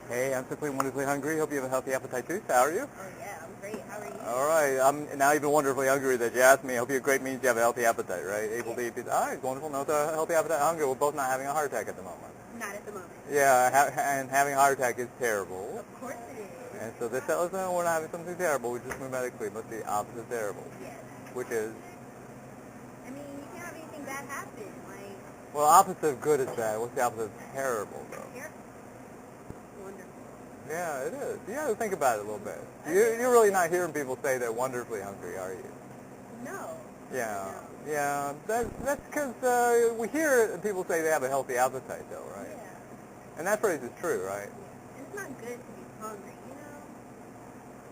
Hey, I'm simply wonderfully hungry. Hope you have a healthy appetite too. How are you? Oh yeah, I'm great. How are you? All right. I'm now even wonderfully hungry that you asked me. Hope you have great means you have a healthy appetite, right? Able to eat pizza. All right, wonderful. No, a healthy appetite. Hungry. We're both not having a heart attack at the moment. Not at the moment. Yeah, and having a heart attack is terrible. Of course it is. And so this tells us no, we're not having something terrible. We just medically must be opposite of terrible, Yes. which is I mean, you can't have anything bad happen. Like, well, opposite of good is bad. What's the opposite of terrible, though? wonderful. Yeah, it is. You got to think about it a little bit. You're really not hearing people say they're wonderfully hungry, are you? No. Yeah, No. yeah. That's because we hear people say they have a healthy appetite, though, right? Yeah. And that phrase is true, right? And it's not good to be hungry, you know?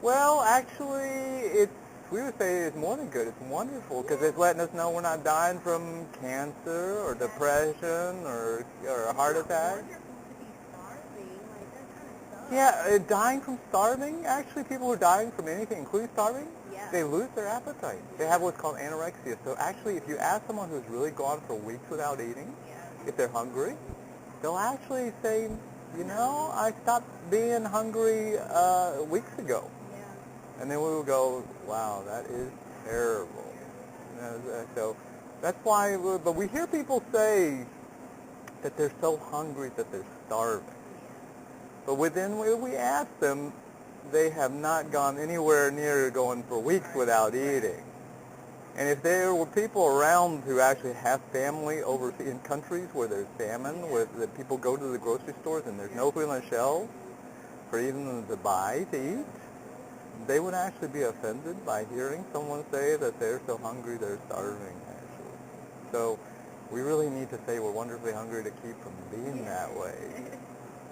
Well, actually, we would say it's more than good. It's wonderful because it's letting us know we're not dying from cancer or depression or a heart attack. It's wonderful to be starving. Like, that kind of sucks. Yeah, dying from starving. Actually, people who are dying from anything, including starving, Yeah. they lose their appetite. They have what's called anorexia. So actually, if you ask someone who's really gone for weeks without eating, Yeah. if they're hungry, they'll actually say, you know, I stopped being hungry weeks ago. Yeah. And then we will go, wow, that is terrible. You know, so that's why, but we hear people say that they're so hungry that they're starving. But within we ask them, they have not gone anywhere near going for weeks without eating. And if there were people around who actually have family overseas in countries where there's famine, where the people go to the grocery stores and there's no food on the shelves for even them to buy to eat, they would actually be offended by hearing someone say that they're so hungry they're starving, actually. So we really need to say we're wonderfully hungry to keep from being that way.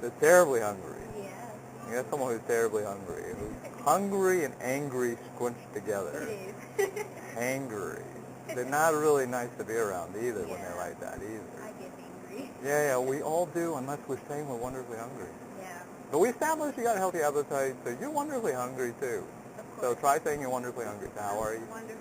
They're terribly hungry. Yeah. You got someone who's terribly hungry. Who's hungry and angry squinched together. It is. Hangry. They're not really nice to be around either when they're like that I either. get angry. Yeah, we all do unless we're saying we're wonderfully hungry. Yeah. But we established you got a healthy appetite, so you're wonderfully hungry too. Of So course. try saying you're wonderfully hungry. So how are you? Wonderfully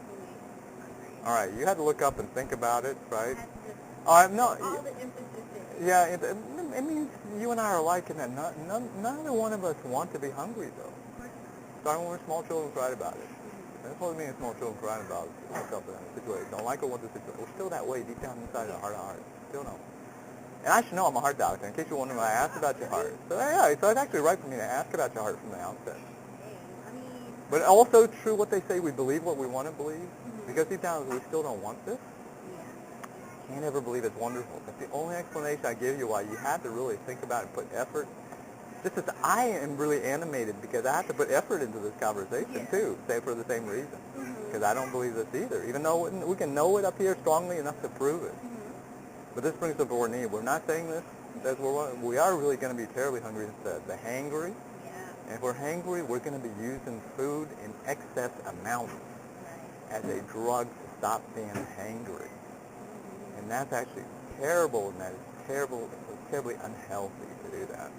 hungry. All right, you had to look up and think about it, I right? had to just All right, no. all the emphasis in. Yeah, it means you and I are alike in that neither one of us want to be hungry, though. Of course not. Starting when we're small children cried about it. That's what it means small children crying about something in a situation. Don't like or want the situation. We're still that way deep down inside our heart of hearts. Still know. And I should know I'm a heart doctor. In case you're wondering, I asked about your heart. So yeah, so it's actually right for me to ask about your heart from the outset. Hey, I mean, But also true what they say, we believe what we want to believe. Because deep down we still don't want this. yeah. Can't ever believe it's wonderful. That's the only explanation I give you why you have to really think about it and put effort. Just as I am really animated because I have to put effort into this conversation too, say for the same reason. Because I don't believe this either, even though we can know it up here strongly enough to prove it. But this brings up what we need. We're not saying this. That's we are really going to be terribly hungry instead. The hangry. Yeah. And if we're hangry, we're going to be using food in excess amounts as a drug to stop being hangry. And that's actually terrible, and that is terribly unhealthy to do that.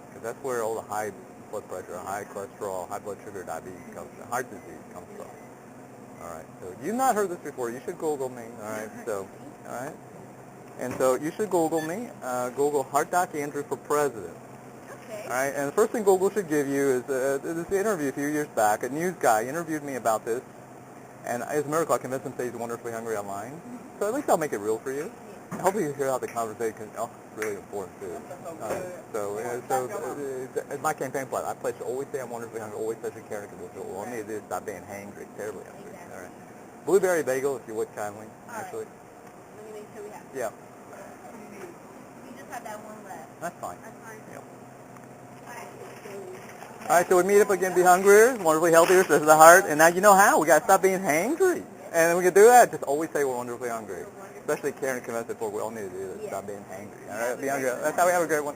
Because that's where all the high blood pressure, high cholesterol, high blood sugar, diabetes comes from, heart disease comes from. All right, so you've not heard this before. You should Google me, all right? So, all right? And so you should Google me. Google HeartDoc Andrew for President. Okay. All right, and the first thing Google should give you is this interview a few years back. A news guy interviewed me about this, and as a miracle, I convinced him to say he's wonderfully hungry online. So at least I'll make it real for you. Hopefully you hear how the conversation. Oh, it's really important too. It's my campaign plan. I pledge to always say I'm wonderfully hungry, always touch a character. All I need to do is stop being hangry, terribly hungry. Exactly. All right. Blueberry bagel, if you would kindly, actually. Let me make sure we have. Yeah, We just have that one left. that's fine. That's fine. Yep. Alright. All right, so we meet up again, be hungrier, wonderfully healthier, says the heart, and now you know how. We got to stop being hangry. And we can do that, just always say we're wonderfully hungry. Especially Karen convinced before, we all need to do this, stop being hangry. All right, be hungry. That's how we have a great one.